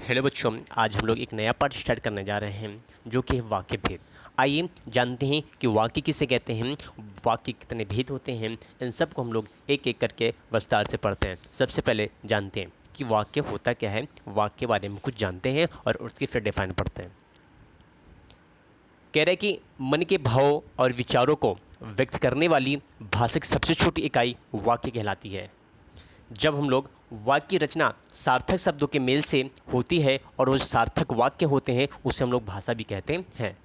Hello बच्चों, आज हम लोग एक नया पार्ट स्टार्ट करने जा रहे हैं जो कि है वाक्य भेद। आइए जानते हैं कि वाक्य किसे कहते हैं, वाक्य कितने भेद होते हैं। इन सब को हम लोग एक एक करके विस्तार से पढ़ते हैं। सबसे पहले जानते हैं कि वाक्य होता क्या है, वाक्य के बारे में कुछ जानते हैं और उसकी फिर डिफाइन पढ़ते हैं। कह रहे कि मन के भाव और विचारों को व्यक्त करने वाली भाषा की सबसे छोटी इकाई वाक्य कहलाती है। जब हम लोग वाक्य रचना सार्थक शब्दों के मेल से होती है और वो सार्थक वाक्य होते हैं, उसे हम लोग भाषा भी कहते हैं।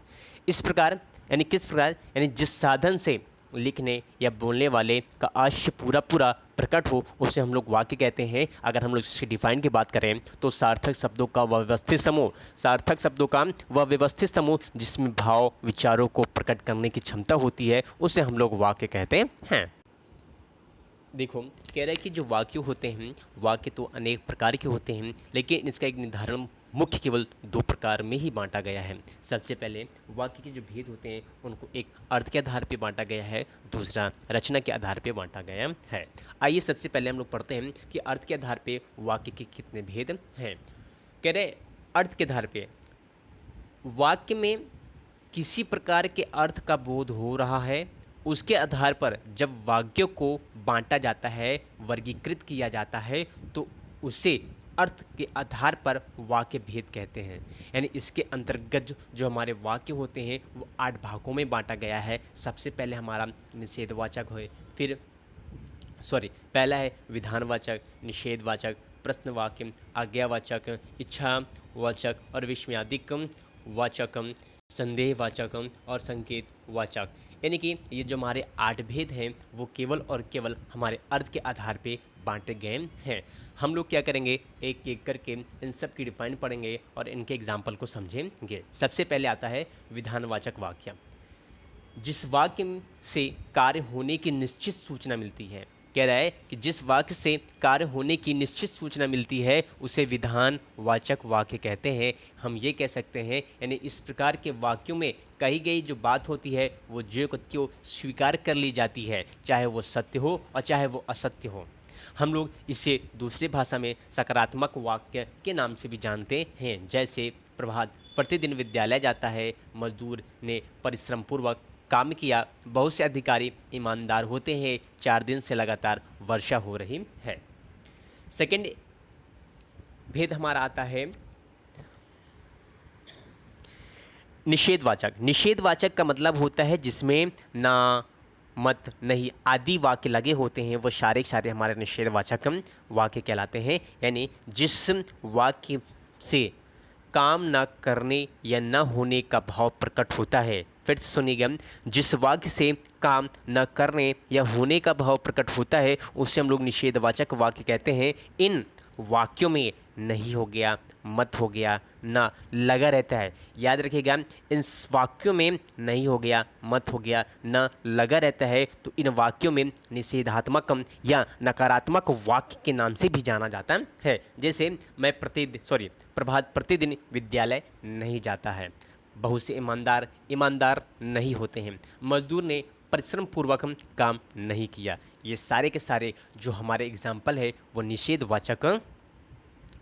इस प्रकार किस प्रकार जिस साधन से लिखने या बोलने वाले का आशय पूरा पूरा प्रकट हो, उसे हम लोग वाक्य कहते हैं। अगर हम लोग इसकी डिफाइन की बात करें तो सार्थक शब्दों का वह व्यवस्थित समूह, सार्थक शब्दों का वह व्यवस्थित समूह जिसमें भाव विचारों को प्रकट करने की क्षमता होती है, उसे हम लोग वाक्य कहते हैं। देखो, कह रहा है कि जो वाक्य होते हैं, वाक्य तो अनेक प्रकार के होते हैं, लेकिन इसका एक निर्धारण मुख्य केवल दो प्रकार में ही बांटा गया है। सबसे पहले वाक्य के जो भेद होते हैं उनको एक अर्थ के आधार पर बांटा गया है, दूसरा रचना के आधार पर बांटा गया है। आइए सबसे पहले हम लोग पढ़ते हैं कि अर्थ के आधार पर वाक्य के कितने भेद हैं। कह रहे अर्थ के आधार पर वाक्य में किसी प्रकार के अर्थ का बोध हो रहा है, उसके आधार पर जब वाक्यों को बांटा जाता है, वर्गीकृत किया जाता है, तो उसे अर्थ के आधार पर वाक्य भेद कहते हैं। यानी इसके अंतर्गत जो हमारे वाक्य होते हैं वो 8 भागों में बांटा गया है। सबसे पहले हमारा निषेधवाचक है, फिर पहला है विधानवाचक, निषेधवाचक, प्रश्नवाक्य, आज्ञावाचक, इच्छावाचक और विस्मयादिक वाचक, संदेहवाचक और संकेतवाचक। यानी कि ये जो हमारे 8 भेद हैं वो केवल और केवल हमारे अर्थ के आधार पे बांटे गए हैं। हम लोग क्या करेंगे, एक एक करके इन सब की डिफाइन पढ़ेंगे और इनके एग्जाम्पल को समझेंगे। सबसे पहले आता है विधानवाचक वाक्य। जिस वाक्य से कार्य होने की निश्चित सूचना मिलती है, कह रहा है कि जिस वाक्य से कार्य होने की निश्चित सूचना मिलती है उसे विधानवाचक वाक्य कहते हैं। हम ये कह सकते हैं यानी इस प्रकार के वाक्यों में कही गई जो बात होती है वो ज्यों को त्यों स्वीकार कर ली जाती है, चाहे वो सत्य हो और चाहे वो असत्य हो। हम लोग इसे दूसरी भाषा में सकारात्मक वाक्य के नाम से भी जानते हैं। जैसे प्रभात प्रतिदिन विद्यालय जाता है, मजदूर ने परिश्रम पूर्वक काम किया, बहुत से अधिकारी ईमानदार होते हैं, 4 दिन से लगातार वर्षा हो रही है। सेकंड भेद हमारा आता है निषेधवाचक। निषेधवाचक का मतलब होता है जिसमें ना, मत, नहीं आदि वाक्य लगे होते हैं, वो सारे हमारे निषेधवाचक वाक्य कहलाते हैं। यानी जिस वाक्य से काम न करने या न होने का भाव प्रकट होता है। फिर सुनिएगा, जिस वाक्य से काम न करने या होने का भाव प्रकट होता है उसे हम लोग निषेधवाचक वाक्य कहते हैं। इन वाक्यों में नहीं हो गया, मत हो गया, ना लगा रहता है। याद रखिएगा, इन वाक्यों में नहीं हो गया, मत हो गया, ना लगा रहता है, तो इन वाक्यों में निषेधात्मक या नकारात्मक वाक्य के नाम से भी जाना जाता है। जैसे प्रभात प्रतिदिन विद्यालय नहीं जाता है, बहुत से ईमानदार नहीं होते हैं, मजदूर ने परिश्रम पूर्वक काम नहीं किया। ये सारे के सारे जो हमारे एग्जाम्पल है वो निषेधवाचक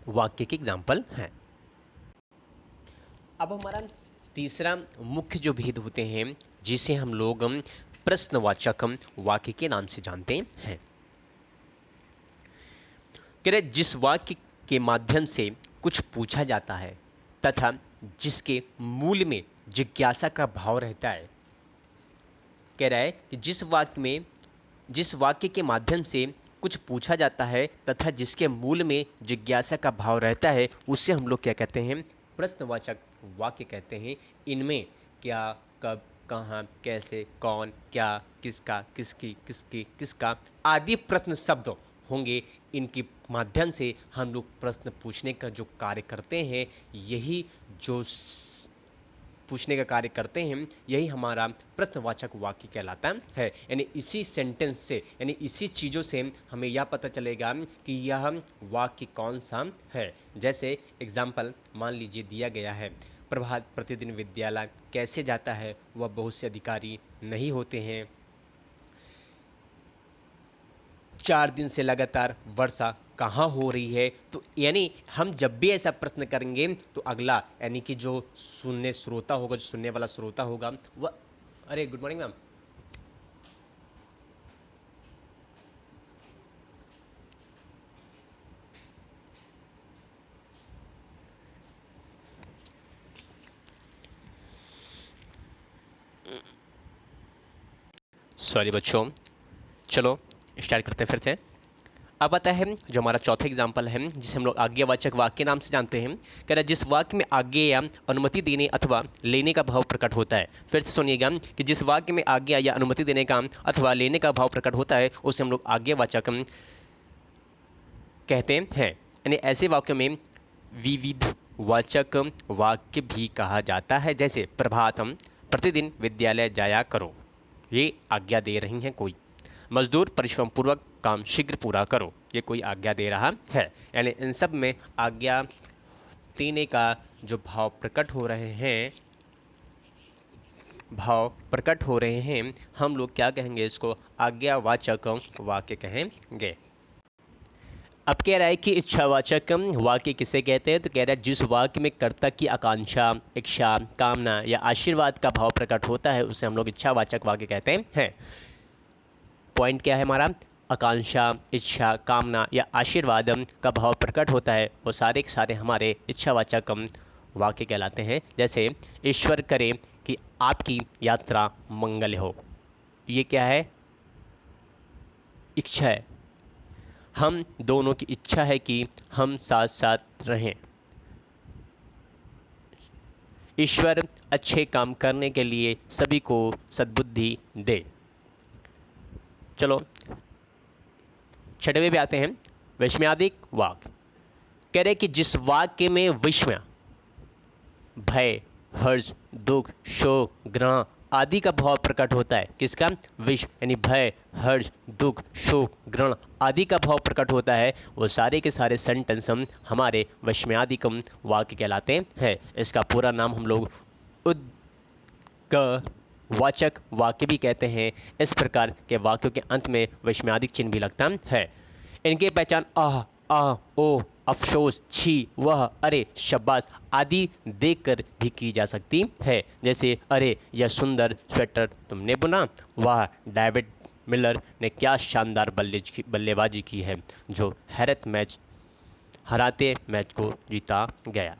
वाक्य के एग्जाम्पल हैं। अब हमारा तीसरा मुख्य जो भेद होते हैं जिसे हम लोग प्रश्नवाचक वाक्य के नाम से जानते हैं। कह रहे जिस वाक्य के माध्यम से कुछ पूछा जाता है तथा जिसके मूल में जिज्ञासा का भाव रहता है। कह रहा है कि जिस वाक्य के माध्यम से कुछ पूछा जाता है तथा जिसके मूल में जिज्ञासा का भाव रहता है उसे हम लोग क्या कहते हैं, प्रश्नवाचक वाक्य कहते हैं। इनमें क्या, कब, कहाँ, कैसे, कौन, क्या, किसका, किसकी, किसकी, किसका आदि प्रश्न शब्द होंगे। इनके माध्यम से हम लोग प्रश्न पूछने का जो कार्य करते हैं, यही जो पूछने का कार्य करते हैं, यही हमारा प्रश्नवाचक वाक्य कहलाता है। यानी इसी सेंटेंस से, यानी इसी चीज़ों से हमें यह पता चलेगा कि यह वाक्य कौन सा है। जैसे एग्जाम्पल मान लीजिए दिया गया है, प्रभात प्रतिदिन विद्यालय कैसे जाता है, वह बहुत से अधिकारी नहीं होते हैं, 4 दिन से लगातार वर्षा कहाँ हो रही है। तो यानी हम जब भी ऐसा प्रश्न करेंगे तो अगला यानी कि जो सुनने श्रोता होगा, जो सुनने वाला श्रोता होगा वह, अरे गुड मॉर्निंग मैम। सॉरी बच्चों, चलो स्टार्ट करते हैं फिर से। अब आता है जो हमारा चौथा एग्जाम्पल है, जिसे हम लोग आज्ञावाचक वाक्य नाम से जानते हैं। कह रहा है जिस वाक्य में आज्ञा या अनुमति देने अथवा लेने का भाव प्रकट होता है। फिर से सुनिएगा कि जिस वाक्य में आज्ञा या अनुमति देने का अथवा लेने का भाव प्रकट होता है उसे हम लोग आज्ञावाचक कहते हैं। यानी ऐसे वाक्यों में विविध वाचक वाक्य भी कहा जाता है, जैसे प्रभातम, प्रतिदिन विद्यालय जाया करो, ये आज्ञा दे रही हैं कोई। मजदूर, परिश्रम पूर्वक काम शीघ्र पूरा करो, ये कोई आज्ञा दे रहा है। यानी इन सब में आज्ञा देने का जो भाव प्रकट हो रहे हैं, हम लोग क्या कहेंगे, इसको आज्ञावाचक वाक्य कहेंगे। अब कह रहा है कि इच्छावाचक वाक्य किसे कहते हैं, तो कह रहा है जिस वाक्य में कर्ता की आकांक्षा, इच्छा, कामना या आशीर्वाद का भाव प्रकट होता है उसे हम लोग इच्छावाचक वाक्य कहते हैं। पॉइंट क्या है हमारा, आकांक्षा, इच्छा, कामना या आशीर्वाद का भाव प्रकट होता है वो सारे के सारे हमारे इच्छावाचक वाक्य कहलाते हैं। जैसे ईश्वर करे कि आपकी यात्रा मंगल हो, ये क्या है, इच्छा है। हम दोनों की इच्छा है कि हम साथ साथ रहें। ईश्वर अच्छे काम करने के लिए सभी को सद्बुद्धि दे। चलो छठवें पे आते हैं, विस्मयादिक वाक्य। कह रहे कि जिस वाक्य में विस्मय, भय, हर्ष, दुख, शोक, घृणा आदि का भाव प्रकट होता है, किसका, विष यानी भय, हर्ष, दुख, शोक, घृणा आदि का भाव प्रकट होता है, वो सारे के सारे सेंटेंस हम हमारे विस्मयादिकम वाक्य कहलाते हैं। इसका पूरा नाम हम लोग वाचक वाक्य भी कहते हैं। इस प्रकार के वाक्यों के अंत में विस्मयादिक चिन्ह भी लगता है। इनकी पहचान आह, आह, ओ, अफसोस, छी, वह, अरे, शाबाश आदि देखकर भी की जा सकती है। जैसे अरे यह सुंदर स्वेटर तुमने बुना, वाह डेविड मिलर ने क्या शानदार बल्लेबाजी की है, जो हराते मैच को जीता गया।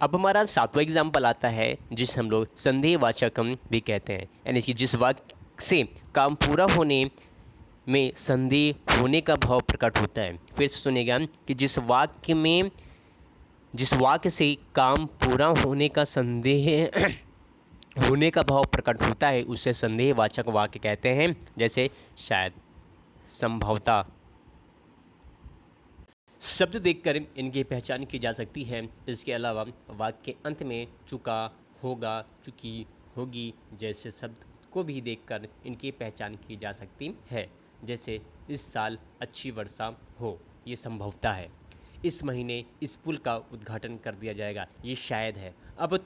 अब हमारा सातवां एग्जाम्पल आता है जिसे हम लोग संदेहवाचक भी कहते हैं। यानी कि जिस वाक्य से काम पूरा होने में संदेह होने का भाव प्रकट होता है। फिर से सुनिएगा कि जिस वाक्य से काम पूरा होने का संदेह होने का भाव प्रकट होता है उसे संदेहवाचक वाक्य कहते हैं। जैसे शायद, संभवतः शब्द देखकर इनकी पहचान की जा सकती है। इसके अलावा वाक्य के अंत में चुका, होगा, चुकी, होगी जैसे शब्द को भी देखकर इनकी पहचान की जा सकती है। जैसे इस साल अच्छी वर्षा हो, ये संभवतः है। इस महीने इस पुल का उद्घाटन कर दिया जाएगा, ये शायद है। अब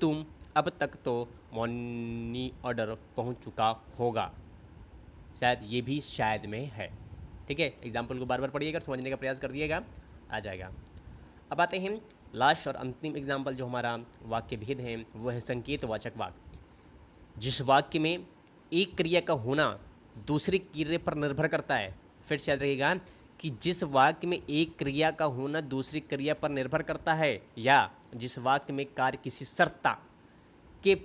तक तो मनी ऑर्डर पहुंच चुका होगा, शायद ये भी शायद में है। ठीक है, एग्जाम्पल को बार बार पढ़िएगा, समझने का प्रयास कर दिएगा, आ जाएगा। अब आते हैं लास्ट और अंतिम एग्जाम्पल, जो हमारा वाक्य भेद है वो है संकेतवाचक वाक्य। जिस वाक्य में एक क्रिया का होना दूसरी क्रिया पर निर्भर करता है। फिर से याद रखिएगा कि जिस वाक्य में एक क्रिया का होना दूसरी क्रिया पर निर्भर करता है, या जिस वाक्य में कार्य किसी शर्त के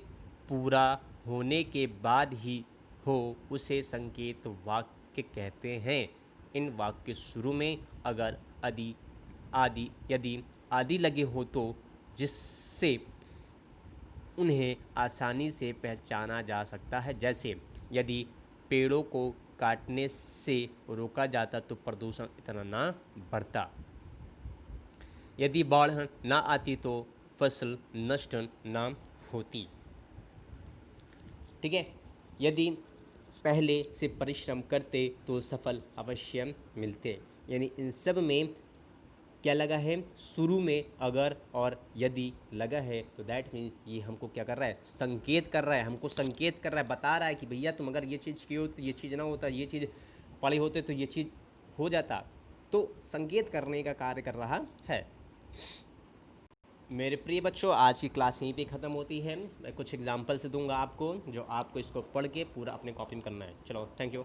पूरा होने के बाद ही हो उसे संकेत वाक्य कहते हैं। इन वाक्य के शुरू में अगर यदि आदि लगे हो तो जिससे उन्हें आसानी से पहचाना जा सकता है। जैसे यदि पेड़ों को काटने से रोका जाता तो प्रदूषण इतना ना बढ़ता। यदि बाढ़ ना आती तो फसल नष्ट ना होती। ठीक है, यदि पहले से परिश्रम करते तो सफल अवश्य मिलते। यानी इन सब में क्या लगा है, शुरू में अगर और यदि लगा है तो दैट मीन्स ये हमको क्या कर रहा है, संकेत कर रहा है, हमको संकेत कर रहा है, बता रहा है कि भैया तुम अगर ये चीज़ की हो तो ये चीज़ ना होता, ये चीज़ पढ़े होते तो ये चीज़ हो जाता। तो संकेत करने का कार्य कर रहा है। मेरे प्रिय बच्चों, आज की क्लास यहीं पे ख़त्म होती है। मैं कुछ एग्जाम्पल्स दूंगा आपको, जो आपको इसको पढ़ के पूरा अपने कॉपी में करना है। चलो, थैंक यू।